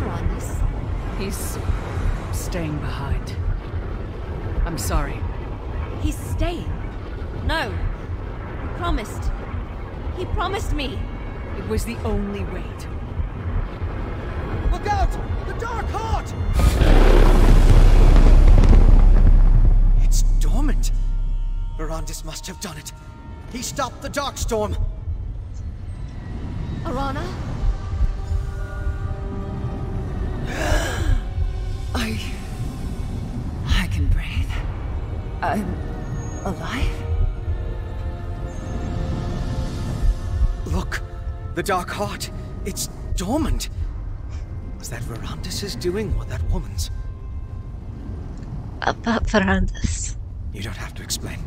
Verandis? He's staying behind. I'm sorry. He's staying? No. He promised. He promised me. It was the only way to... Look out! The Dark Heart! It's dormant. Verandis must have done it. He stopped the Darkstorm. Arana? I can breathe. I'm alive? Look, the Dark Heart. It's dormant. Was that Verandis' doing or that woman's? About Verandis. You don't have to explain.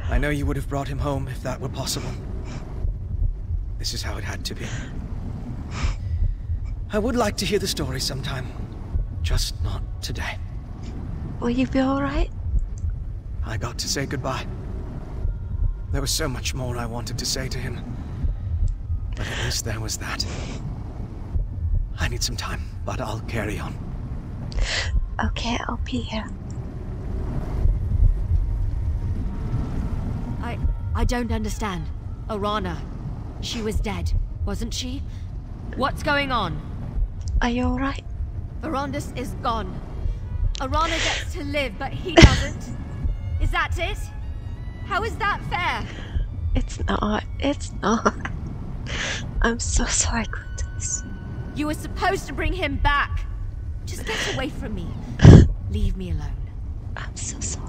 I know you would have brought him home if that were possible. This is how it had to be. I would like to hear the story sometime. Just not today. Will you be alright? I got to say goodbye. There was so much more I wanted to say to him. But at least there was that. I need some time, but I'll carry on. Okay, I'll be here. I don't understand. Arana. She was dead, wasn't she? What's going on? Are you alright? Verandis is gone. Arana gets to live, but he doesn't. Is that it? How is that fair? It's not. I'm so sorry, Gwendis. You were supposed to bring him back. Just get away from me. Leave me alone. I'm so sorry.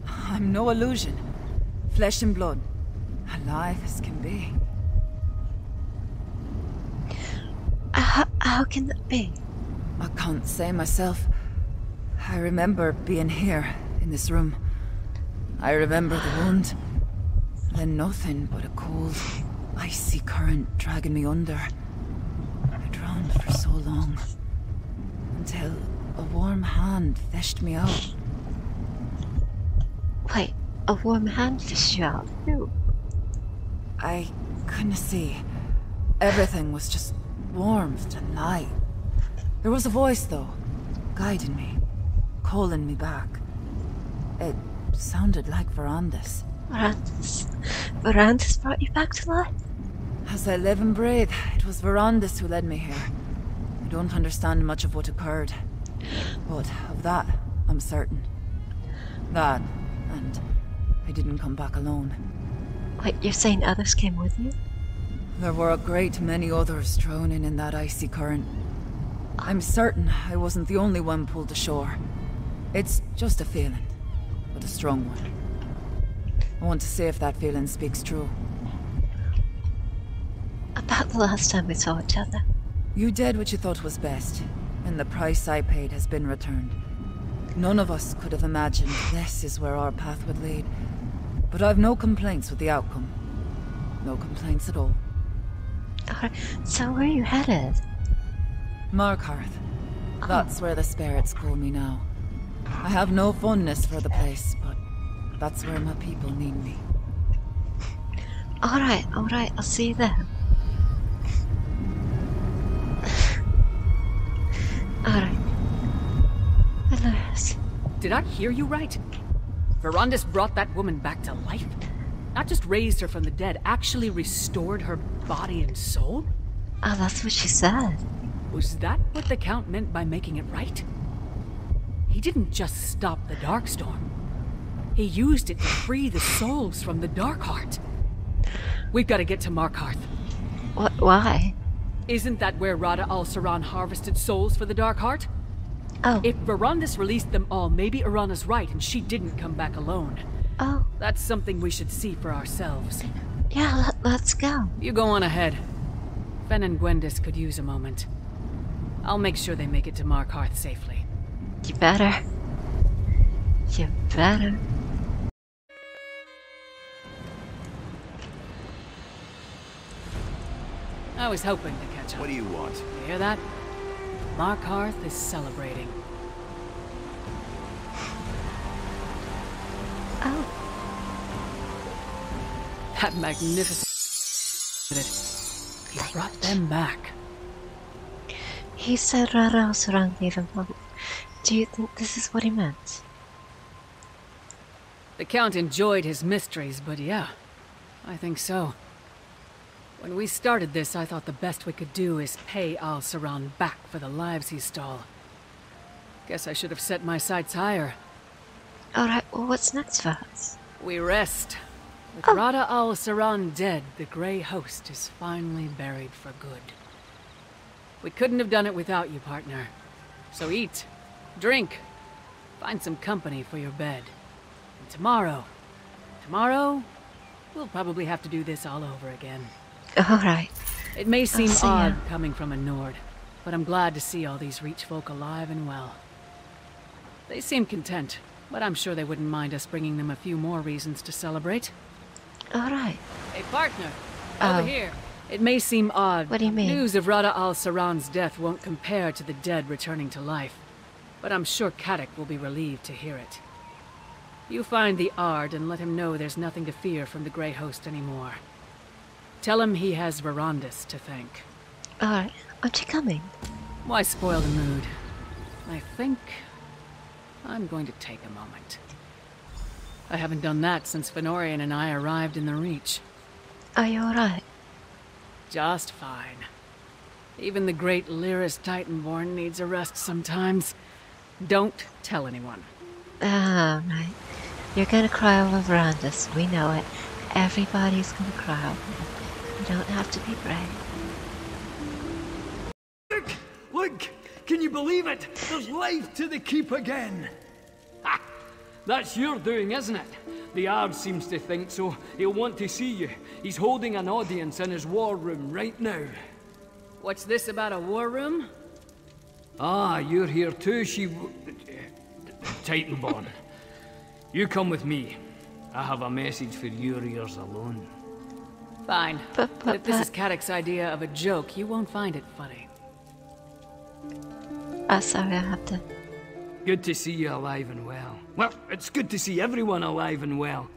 I'm no illusion. Flesh and blood. Alive as can be. How can that be? I can't say myself. I remember being here, in this room. I remember the wound. Then nothing but a cold, icy current dragging me under. I drowned for so long. Until a warm hand fished me out. Wait, a warm hand fished you out? Who? I couldn't see. Everything was just warmth and light. There was a voice, though, guiding me, calling me back. It sounded like Verandis. Verandis brought you back to life? As I live and breathe, it was Verandis who led me here. I don't understand much of what occurred, but of that, I'm certain. That, and I didn't come back alone. Wait, you're saying others came with you? There were a great many others drowning in that icy current. I'm certain I wasn't the only one pulled ashore. It's just a feeling, but a strong one. I want to see if that feeling speaks true. About the last time we saw each other. You did what you thought was best, and the price I paid has been returned. None of us could have imagined this is where our path would lead. But I've no complaints with the outcome. No complaints at all. Alright, so where are you headed? Markath. That's where the spirits call me now. I have no fondness for the place, but that's where my people need me. Alright, I'll see you then. Alright. Dolores. Did I hear you right? Verandis brought that woman back to life? Not just raised her from the dead, actually restored her body and soul? Oh, that's what she said. Was that what the Count meant by making it right? He didn't just stop the Darkstorm. He used it to free the souls from the Darkheart. We've got to get to Markath. What? Why? Isn't that where Rada al-Saran harvested souls for the Darkheart? Oh. If Verandis released them all, maybe Arana's right and she didn't come back alone. Oh. That's something we should see for ourselves. Yeah, let's go. You go on ahead. Fen and Gwendis could use a moment. I'll make sure they make it to Markath safely. You better. You better. I was hoping to catch up. What do you want? You hear that? Markath is celebrating. Oh. That magnificent... He brought them back. He said Rarausran gave him hope. Do you think this is what he meant? The Count enjoyed his mysteries, but yeah, I think so. When we started this, I thought the best we could do is pay Al-Saran back for the lives he stole. Guess I should have set my sights higher. Alright, well, what's next for us? We rest. With Rada Al-Saran dead, the Grey Host is finally buried for good. We couldn't have done it without you, partner. So eat, drink, find some company for your bed. And tomorrow, we'll probably have to do this all over again. Alright. It may seem see ya. odd coming from a Nord, but I'm glad to see all these Reach folk alive and well. They seem content, but I'm sure they wouldn't mind us bringing them a few more reasons to celebrate. Alright. Hey, partner, over here. It may seem odd. What do you mean? News of Rada al-Saran's death won't compare to the dead returning to life, but I'm sure Kadak will be relieved to hear it. You find the Ard and let him know there's nothing to fear from the Grey Host anymore. Tell him he has Verandis to thank. Alright, aren't you coming? Why spoil the mood? I think I'm going to take a moment. I haven't done that since Fennorian and I arrived in the Reach. Are you alright? Just fine. Even the great Lyris Titanborn needs a rest sometimes. Don't tell anyone. Ah, right. You're gonna cry over Verandis. We know it. Everybody's gonna cry over it. You don't have to be brave. Look! Can you believe it? There's life to the keep again! Ha! That's your doing, isn't it? The Ard seems to think so. He'll want to see you. He's holding an audience in his war room right now. What's this about a war room? Ah, you're here too, Titanborn. You come with me. I have a message for your ears alone. Fine. But if this is Kadak's idea of a joke, you won't find it funny. Sorry, I have to... Good to see you alive and well. Well, it's good to see everyone alive and well.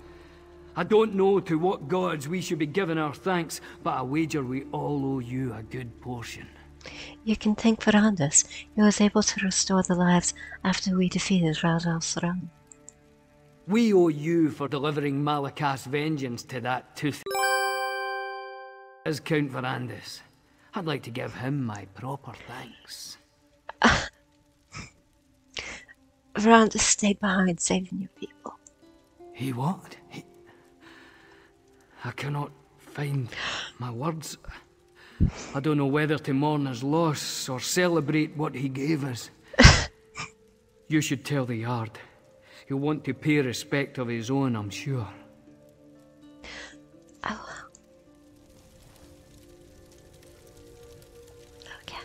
I don't know to what gods we should be giving our thanks, but I wager we all owe you a good portion. You can thank Verandis. He was able to restore the lives after we defeated Rada al-Saran. We owe you for delivering Markath's vengeance to that tooth. As Count Verandis, I'd like to give him my proper thanks. Verandis stayed behind saving your people. He what? I cannot find my words. I don't know whether to mourn his loss or celebrate what he gave us. You should tell the Yard. He'll want to pay respect of his own, I'm sure. Oh. Okay.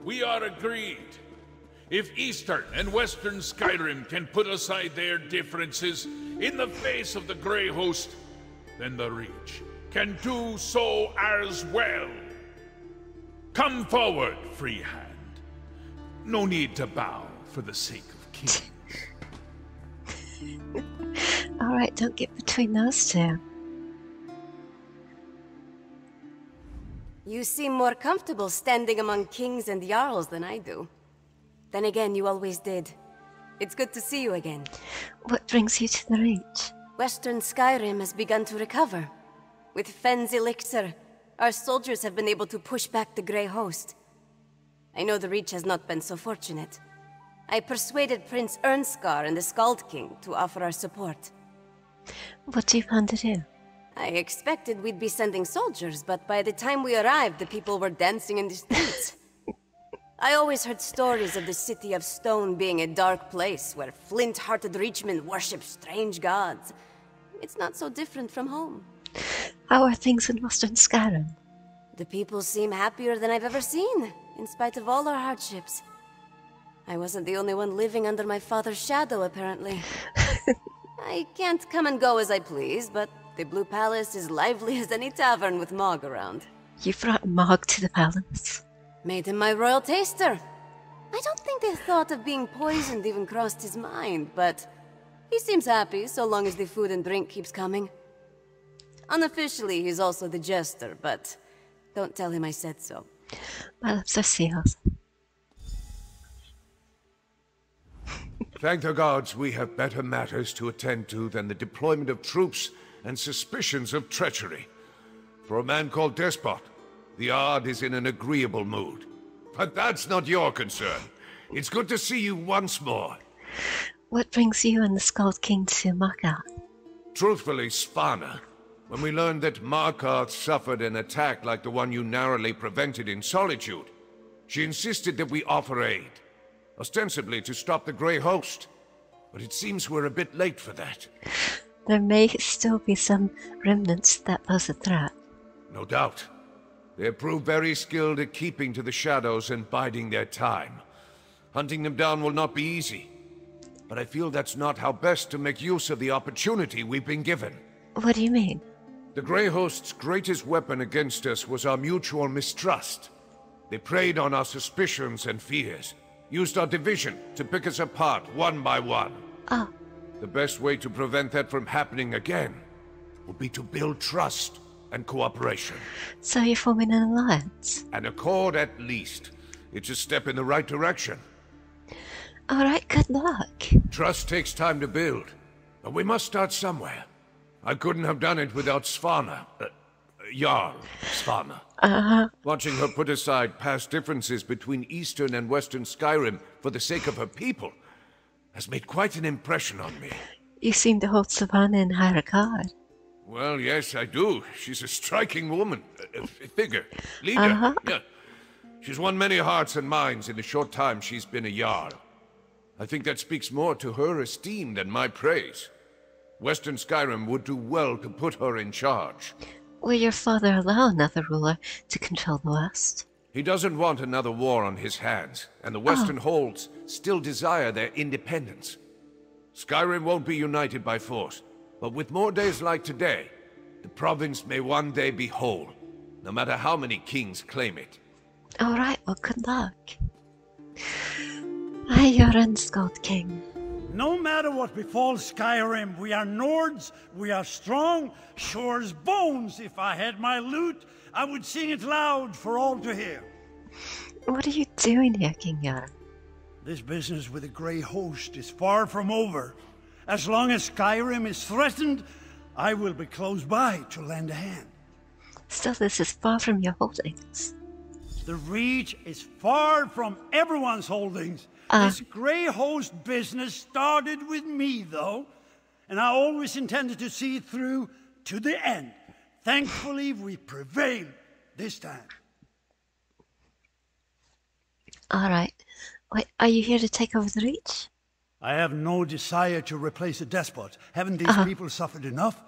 We are agreed. If Eastern and Western Skyrim can put aside their differences in the face of the Grey Host, then the Reach can do so as well. Come forward, free hand. No need to bow for the sake of kings. Alright, don't get between those two. You seem more comfortable standing among kings and jarls than I do. Then again, you always did. It's good to see you again. What brings you to the Reach? Western Skyrim has begun to recover. With Fenn's elixir, our soldiers have been able to push back the Grey Host. I know the Reach has not been so fortunate. I persuaded Prince Ernskar and the Skald King to offer our support. What do you plan to do? I expected we'd be sending soldiers, but by the time we arrived, the people were dancing in the streets. I always heard stories of the City of Stone being a dark place where flint-hearted Reachmen worship strange gods. It's not so different from home. How are things in Western Skyrim? The people seem happier than I've ever seen, in spite of all our hardships. I wasn't the only one living under my father's shadow, apparently. I can't come and go as I please, but the Blue Palace is lively as any tavern with Mog around. You brought Mog to the palace? Made him my royal taster. I don't think the thought of being poisoned even crossed his mind, but he seems happy so long as the food and drink keeps coming. Unofficially, he's also the jester, but don't tell him I said so. My lips are sealed. Thank the gods we have better matters to attend to than the deployment of troops and suspicions of treachery. For a man called Despot, the Ard is in an agreeable mood. But that's not your concern. It's good to see you once more. What brings you and the Skald King to Markath? Truthfully, Svanna. When we learned that Markath suffered an attack like the one you narrowly prevented in Solitude, she insisted that we offer aid. Ostensibly to stop the Grey Host. But it seems we're a bit late for that. There may still be some remnants that pose a threat. No doubt. They have proved very skilled at keeping to the shadows and biding their time. Hunting them down will not be easy. But I feel that's not how best to make use of the opportunity we've been given. What do you mean? The Grey Host's greatest weapon against us was our mutual mistrust. They preyed on our suspicions and fears, used our division to pick us apart one by one. Oh. The best way to prevent that from happening again would be to build trust and cooperation. So you're forming an alliance? An accord at least. It's a step in the right direction. Alright, good luck. Trust takes time to build, but we must start somewhere. I couldn't have done it without Svanna. Jarl Svanna. Watching her put aside past differences between Eastern and Western Skyrim for the sake of her people has made quite an impression on me. You seem to hold Svanna in high regard. Well, yes, I do. She's a striking woman. Figure. Leader. Yeah. She's won many hearts and minds in the short time she's been a Jarl. I think that speaks more to her esteem than my praise. Western Skyrim would do well to put her in charge. Will your father allow another ruler to control the West? He doesn't want another war on his hands, and the Western Holds still desire their independence. Skyrim won't be united by force, but with more days like today, the province may one day be whole, no matter how many kings claim it. Alright, well, good luck. Aye, your Skald King. No matter what befalls Skyrim, we are Nords, we are strong, sure as bones. If I had my lute, I would sing it loud for all to hear. What are you doing here, King Jarl? This business with the Grey Host is far from over. As long as Skyrim is threatened, I will be close by to lend a hand. Still, this is far from your holdings. The Reach is far from everyone's holdings. This Grey Host business started with me, though, and I always intended to see it through to the end. Thankfully, we prevailed this time. Alright. Wait, are you here to take over the Reach? I have no desire to replace a despot. Haven't these people suffered enough?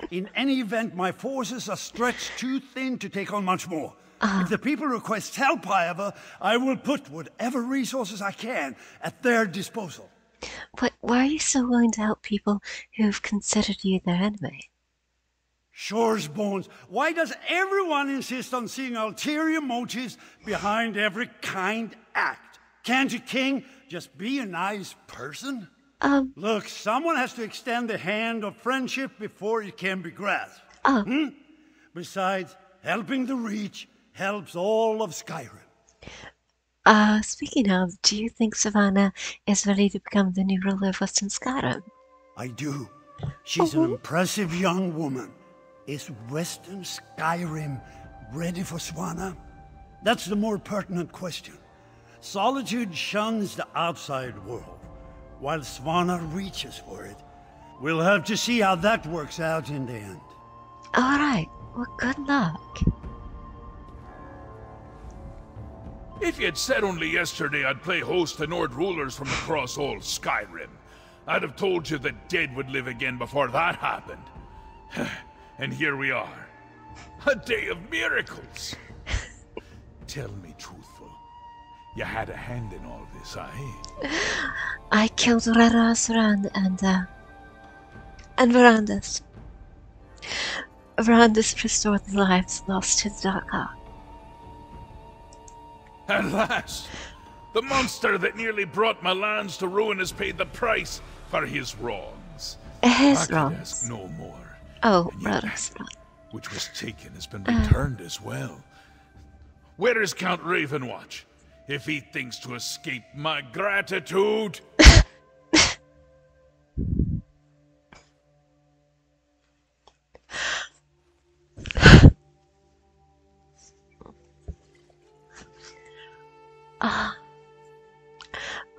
In any event, my forces are stretched too thin to take on much more. If the people request help, however, I will put whatever resources I can at their disposal. But why are you so willing to help people who've considered you their enemy? Sure's bones. Why does everyone insist on seeing ulterior motives behind every kind act? Can't a king just be a nice person? Look, someone has to extend the hand of friendship before it can be grasped. Besides, helping the Reach helps all of Skyrim. Speaking of, do you think Svanna is ready to become the new ruler of Western Skyrim? I do. She's an impressive young woman. Is Western Skyrim ready for Svanna? That's the more pertinent question. Solitude shuns the outside world, while Svanna reaches for it. We'll have to see how that works out in the end. Alright, well, good luck. If you'd said only yesterday I'd play host to Nord rulers from across all Skyrim, I'd have told you the dead would live again before that happened. And here we are. A day of miracles. Tell me truthful. You had a hand in all this, I killed Rara Asran and And Verandis. Verandis restored the lives lost to the Dark Heart. At last! The monster that nearly brought my lands to ruin has paid the price for his wrongs. His I wrongs? could ask no more. Oh, And yet wrongs. that which was taken has been returned as well. Where is Count Ravenwatch? If he thinks to escape my gratitude...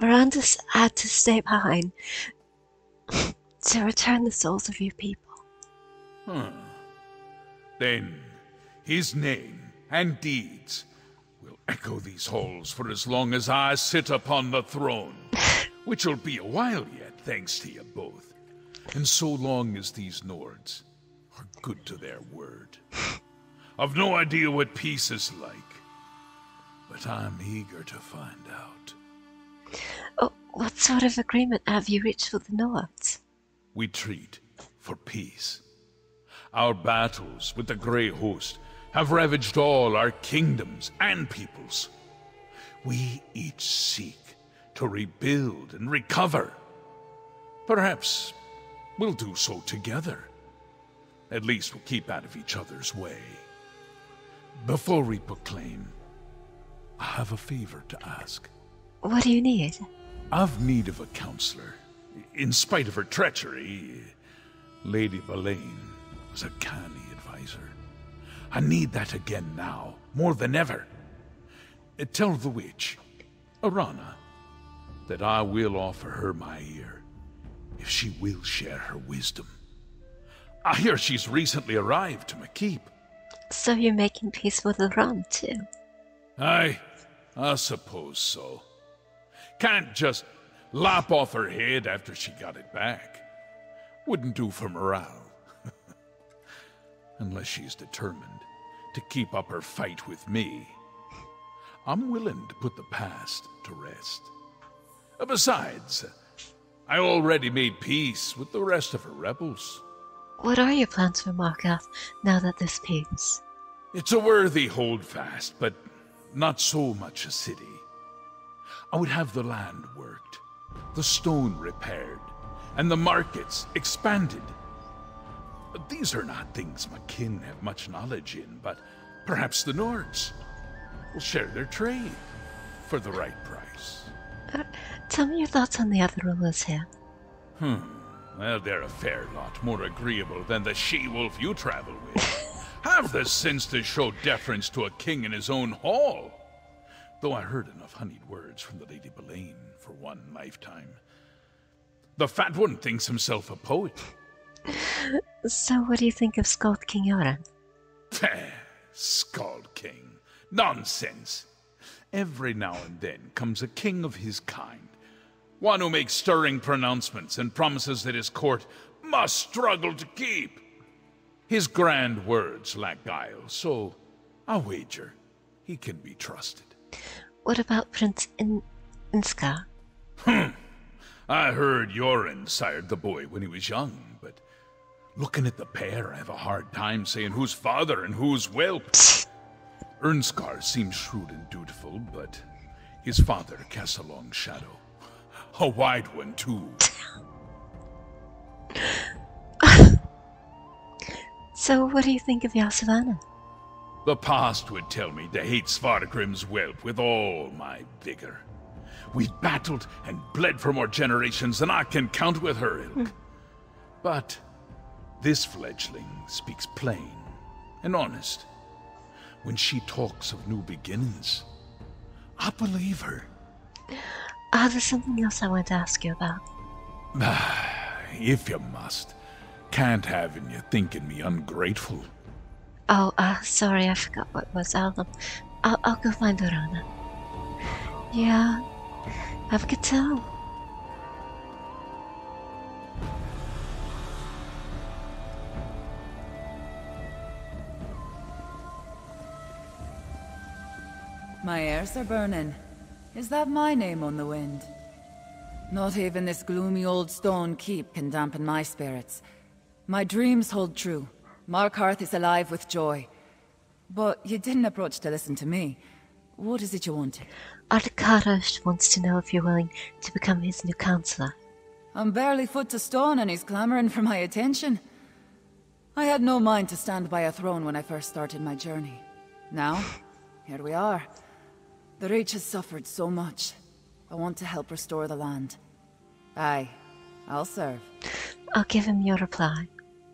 Verandis had to stay behind to return the souls of your people. Then his name and deeds will echo these halls for as long as I sit upon the throne, which will be a while yet, thanks to you both. And so long as these Nords are good to their word. I've no idea what peace is like, but I'm eager to find out. Oh, what sort of agreement have you reached with the Nords? We treat for peace. Our battles with the Grey Host have ravaged all our kingdoms and peoples. We each seek to rebuild and recover. Perhaps we'll do so together. At least we'll keep out of each other's way. Before we proclaim, I have a favor to ask. What do you need? I've need of a counselor. In spite of her treachery, Lady Belaine was a canny advisor. I need that again now, more than ever. Tell the witch, Arana, that I will offer her my ear, if she will share her wisdom. I hear she's recently arrived to my keep. So you're making peace with Iran, too? Aye, I suppose so. Can't just lop off her head after she got it back. Wouldn't do for morale. Unless she's determined to keep up her fight with me. I'm willing to put the past to rest. Besides, I already made peace with the rest of her rebels. What are your plans for Markath now that there's peace? It's a worthy holdfast, but not so much a city. I would have the land worked, the stone repaired, and the markets expanded. These are not things my kin have much knowledge in, but perhaps the Nords will share their trade for the right price. Tell me your thoughts on the other rulers here. Well, they're a fair lot more agreeable than the she-wolf you travel with. Have the sense to show deference to a king in his own hall. Though I heard enough honeyed words from the Lady Belaine for one lifetime. The fat one thinks himself a poet. So what do you think of Scald King Yoren? Scald King. Nonsense. Every now and then comes a king of his kind. One who makes stirring pronouncements and promises that his court must struggle to keep. His grand words lack guile, so I wager he can be trusted. What about Prince Inska? I heard Yoren sired the boy when he was young, but looking at the pair, I have a hard time saying who's father and who's whelp. Ernskar seems shrewd and dutiful, but his father casts a long shadow. A wide one, too. So what do you think of Yasavana? The past would tell me to hate Svargrim's whelp with all my vigor. We've battled and bled for more generations than I can count with her ilk. But this fledgling speaks plain and honest. When she talks of new beginnings, I believe her. There's something else I want to ask you about. If you must. Can't have you thinking me ungrateful. Oh, sorry, I forgot what it was. I'll go find Arana. Yeah, have a good time. My ears are burning. Is that my name on the wind? Not even this gloomy old stone keep can dampen my spirits. My dreams hold true. Markath is alive with joy. But you didn't approach to listen to me. What is it you wanted? Articatus wants to know if you're willing to become his new counselor. I'm barely foot to stone and he's clamoring for my attention. I had no mind to stand by a throne when I first started my journey. Now, here we are. The Reach has suffered so much. I want to help restore the land. Aye, I'll serve. I'll give him your reply.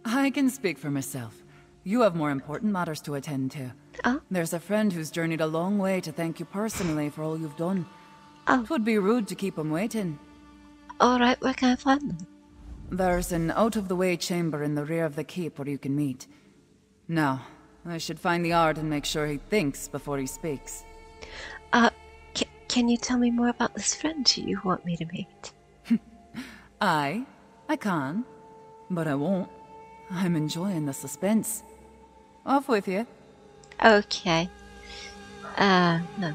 I can speak for myself. You have more important matters to attend to. Oh? There's a friend who's journeyed a long way to thank you personally for all you've done. Oh. It would be rude to keep him waiting. Alright, where can I find them? There's an out-of-the-way chamber in the rear of the keep where you can meet. Now, I should find the Ard and make sure he thinks before he speaks. Can you tell me more about this friend you want me to meet? I can, but I won't. I'm enjoying the suspense. Off with you. Okay. No.